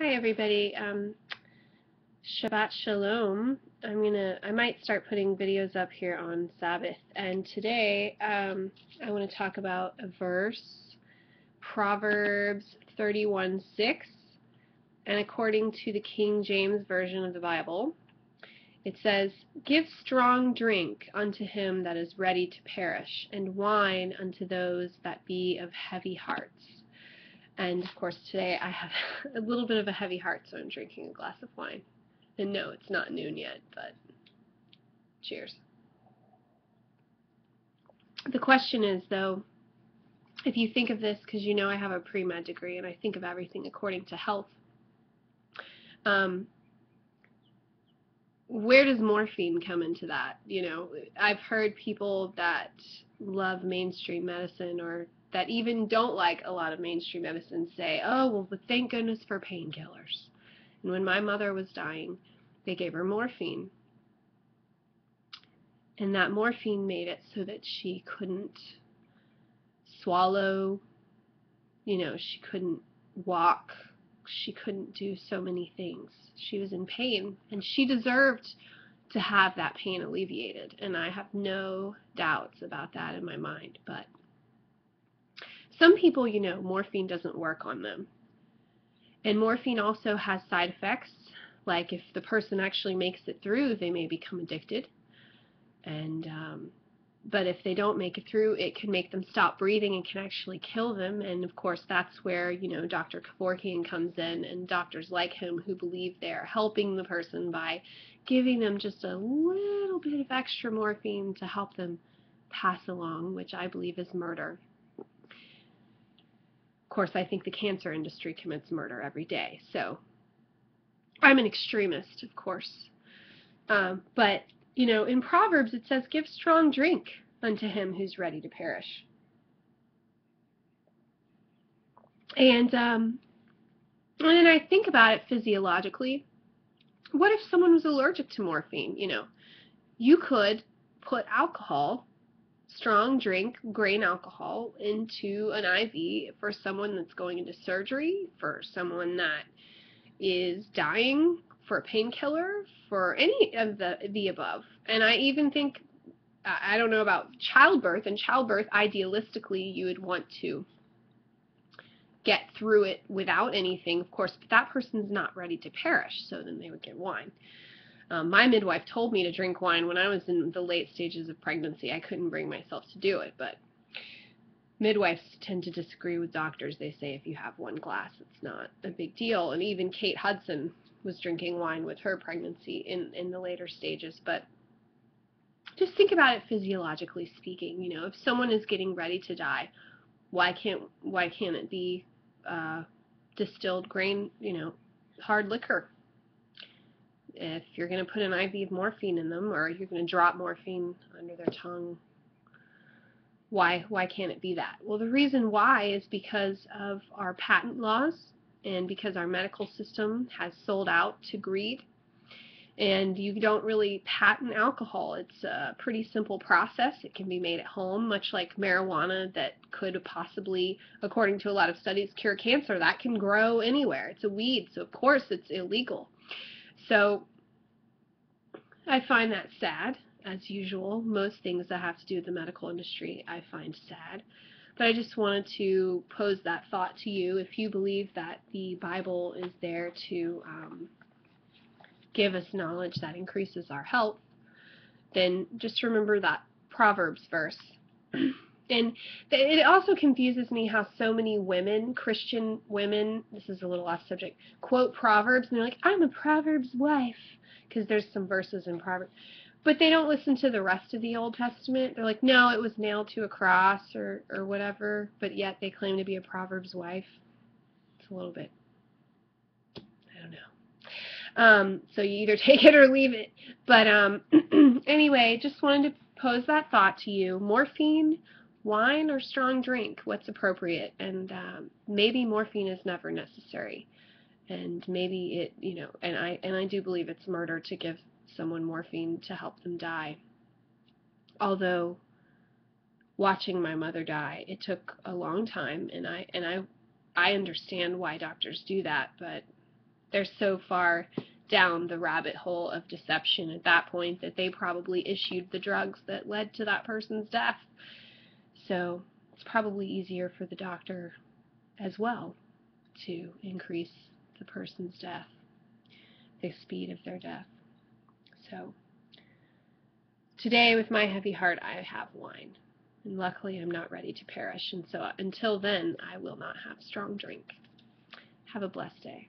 Hi everybody. Shabbat Shalom. I might start putting videos up here on Sabbath. And today I want to talk about a verse, Proverbs 31:6. And according to the King James Version of the Bible, it says, "Give strong drink unto him that is ready to perish, and wine unto those that be of heavy hearts." And of course today I have a little bit of a heavy heart, so I'm drinking a glass of wine. And no, it's not noon yet, but cheers. The question is, though, if you think of this, because you know I have a pre-med degree and I think of everything according to health, where does morphine come into that? You know, I've heard people that love mainstream medicine or that even don't like a lot of mainstream medicine say, oh, well, but thank goodness for painkillers. And when my mother was dying, they gave her morphine. And that morphine made it so that she couldn't swallow, she couldn't walk, she couldn't do so many things. She was in pain, and she deserved to have that pain alleviated, and I have no doubts about that in my mind. But some people, morphine doesn't work on them. And morphine also has side effects, like if the person actually makes it through, they may become addicted. And but if they don't make it through, it can make them stop breathing and can actually kill them. And of course, that's where Dr. Kevorkian comes in, and doctors like him who believe they're helping the person by giving them just a little bit of extra morphine to help them pass along, which I believe is murder. Of course, I think the cancer industry commits murder every day, so I'm an extremist, of course. But in Proverbs it says, give strong drink unto him who's ready to perish. And then I think about it physiologically. What if someone was allergic to morphine? You could put alcohol, strong drink, grain alcohol, into an IV for someone that's going into surgery, for someone that is dying, for a painkiller, for any of the above. And I even think, I don't know about childbirth, and childbirth, idealistically, you would want to get through it without anything, of course, but that person's not ready to perish, so then they would get wine. My midwife told me to drink wine when I was in the late stages of pregnancy. I couldn't bring myself to do it, but midwives tend to disagree with doctors. They say if you have one glass, it's not a big deal. And even Kate Hudson was drinking wine with her pregnancy in the later stages. But just think about it physiologically speaking. If someone is getting ready to die, why can't it be distilled grain, hard liquor? If you're going to put an IV of morphine in them, or you're going to drop morphine under their tongue, why can't it be that? Well, the reason why is because of our patent laws and because our medical system has sold out to greed. And you don't really patent alcohol. It's a pretty simple process. It can be made at home, much like marijuana that could possibly, according to a lot of studies, cure cancer. That can grow anywhere. It's a weed, so of course it's illegal. So I find that sad, as usual. Most things that have to do with the medical industry I find sad. But I just wanted to pose that thought to you. If you believe that the Bible is there to give us knowledge that increases our health, then just remember that Proverbs verse. And it also confuses me how so many women, Christian women, this is a little off subject, quote Proverbs, and they're like, I'm a Proverbs wife, because there's some verses in Proverbs. But they don't listen to the rest of the Old Testament. They're like, no, it was nailed to a cross or whatever, but yet they claim to be a Proverbs wife. It's a little bit, I don't know. So you either take it or leave it. But anyway, just wanted to pose that thought to you. Morphine, wine, or strong drink, what's appropriate? And maybe morphine is never necessary. And maybe it, and I do believe it's murder to give someone morphine to help them die. Although watching my mother die, it took a long time, and I understand why doctors do that, but they're so far down the rabbit hole of deception at that point that they probably issued the drugs that led to that person's death. So it's probably easier for the doctor as well to increase the person's death, the speed of their death. So today, with my heavy heart, I have wine. And luckily, I'm not ready to perish. And so until then, I will not have strong drink. Have a blessed day.